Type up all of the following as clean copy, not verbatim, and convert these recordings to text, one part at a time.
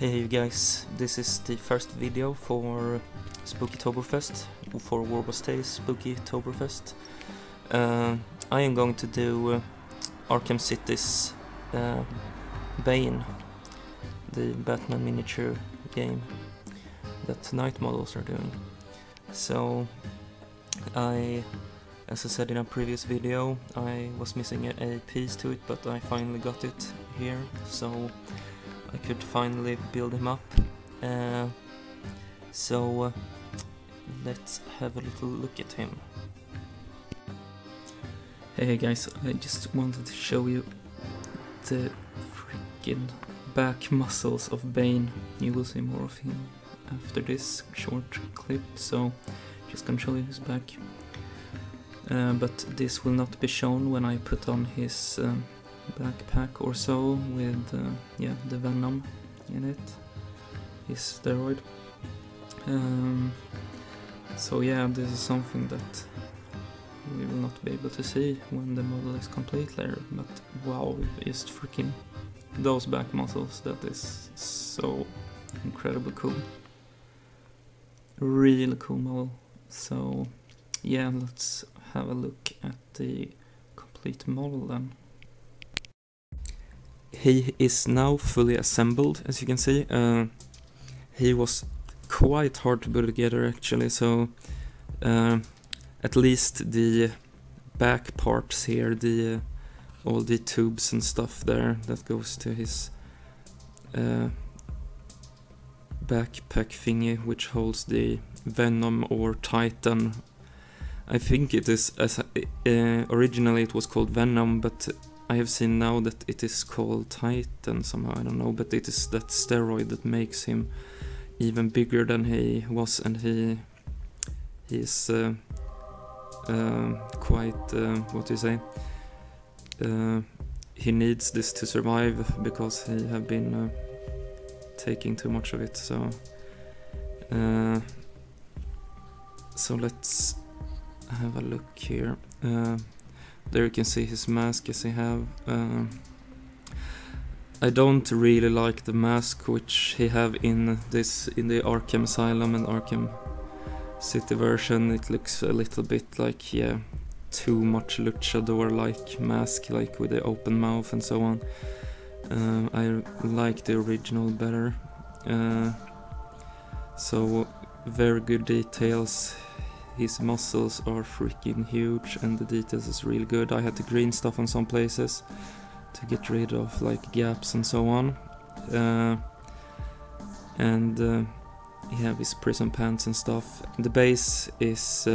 Hey you guys, this is the first video for Spookytoberfest, for Warboss Tales Spookytoberfest. I am going to do Arkham City's Bane, the Batman miniature game that Night Models are doing. So, as I said in a previous video, I was missing a piece to it, but I finally got it here, so I could finally build him up. So let's have a little look at him. Hey guys, I just wanted to show you the freaking back muscles of Bane. You will see more of him after this short clip, so just gonna show you his back. But this will not be shown when I put on his backpack or so with the venom in it, his steroid. So yeah, this is something that we will not be able to see when the model is complete later, but wow, just freaking those back muscles, that is so incredibly cool. Really cool model. So yeah, let's have a look at the complete model then. He is now fully assembled, as you can see. He was quite hard to put together actually, so at least the back parts here, all the tubes and stuff there that goes to his backpack thingy, which holds the Venom or Titan. I think it is, originally it was called Venom, but I have seen now that it is called Titan somehow, I don't know, but it is that steroid that makes him even bigger than he was, and he is quite, what do you say, he needs this to survive because he have been taking too much of it, so let's have a look here. There you can see his mask as I have. I don't really like the mask which he have in the Arkham Asylum and Arkham City version. It looks a little bit like, yeah, too much luchador-like mask, like with the open mouth and so on. I like the original better. So very good details. His muscles are freaking huge and the details is really good. I had to green stuff on some places to get rid of like gaps and so on. And he have his prison pants and stuff. The base is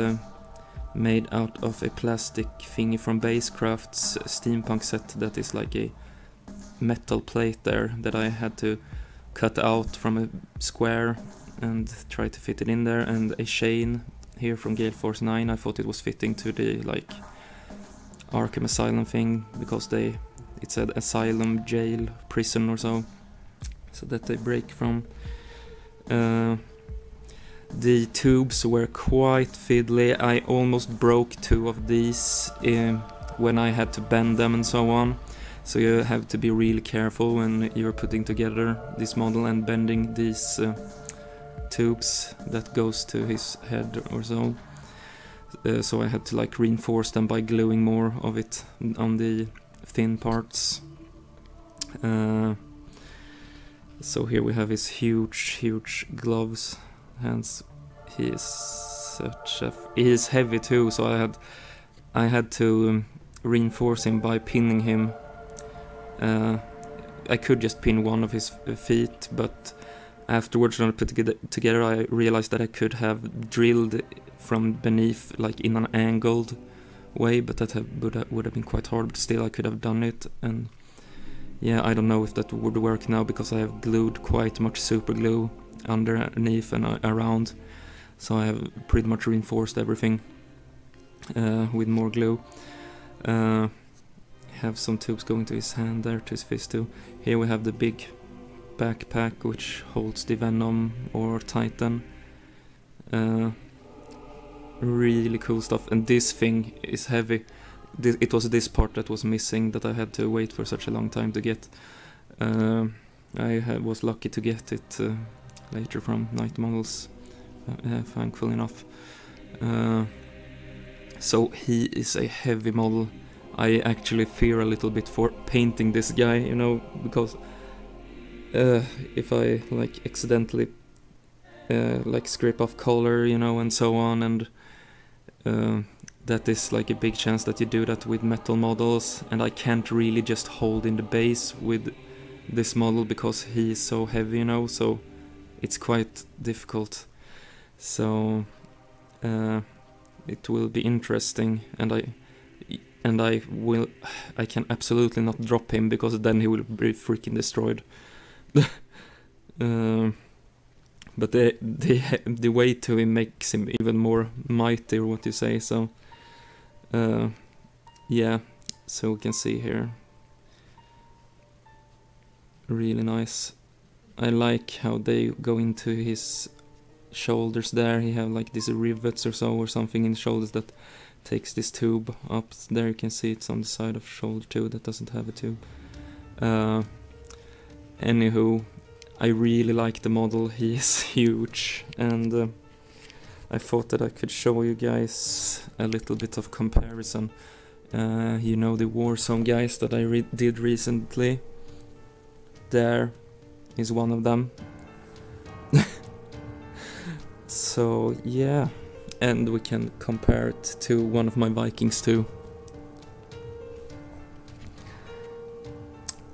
made out of a plastic thingy from Basecraft's steampunk set that is like a metal plate there that I had to cut out from a square and try to fit it in there, and a chain here from Gale Force 9. I thought it was fitting to the like Arkham Asylum thing because it said asylum, jail, prison or so that they break from. The tubes were quite fiddly. I almost broke two of these when I had to bend them and so on, so you have to be really careful when you're putting together this model and bending these tubes that goes to his head or so. So I had to like reinforce them by gluing more of it on the thin parts. So here we have his huge gloves, hands. He is heavy too, so I had to reinforce him by pinning him. I could just pin one of his feet, but afterwards when I put it together I realized that I could have drilled from beneath, like in an angled way, but that would have been quite hard, but still I could have done it. And yeah, I don't know if that would work now because I have glued quite much super glue underneath and around, so I have pretty much reinforced everything with more glue. Have some tubes going to his hand there, to his fist too. Here we have the big backpack which holds the Venom or Titan. Really cool stuff, and this thing is heavy. It was this part that was missing that I had to wait for such a long time to get. was lucky to get it later from Night Models, thankful enough. So he is a heavy model. I actually fear a little bit for painting this guy, you know, because if I like accidentally like scrape off color, you know, and so on, and that is like a big chance that you do that with metal models, and I can't really just hold in the base with this model because he is so heavy, you know, so it's quite difficult. So it will be interesting, and I can absolutely not drop him because then he will be freaking destroyed. But the weight to him makes him even more mighty, or what you say. So yeah, so we can see here, really nice. I like how they go into his shoulders there. He have like these rivets or so, or something in the shoulders that takes this tube up. There you can see it's on the side of shoulder too that doesn't have a tube. Anywho, I really like the model. He is huge, and I thought that I could show you guys a little bit of comparison. You know, the Warzone guys that I did recently, there is one of them. So yeah, and we can compare it to one of my Vikings too.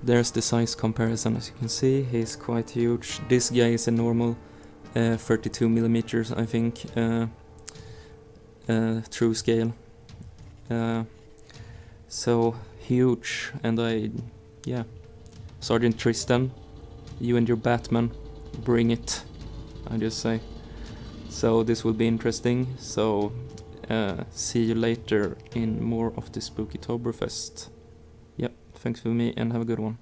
There's the size comparison. As you can see, he's quite huge. This guy is a normal 32 millimeters, I think, true scale. So huge, and yeah, Sergeant Tristan, you and your Batman, bring it, I just say. So this will be interesting. So see you later in more of the Spookytoberfest. Yep, thanks for me and have a good one.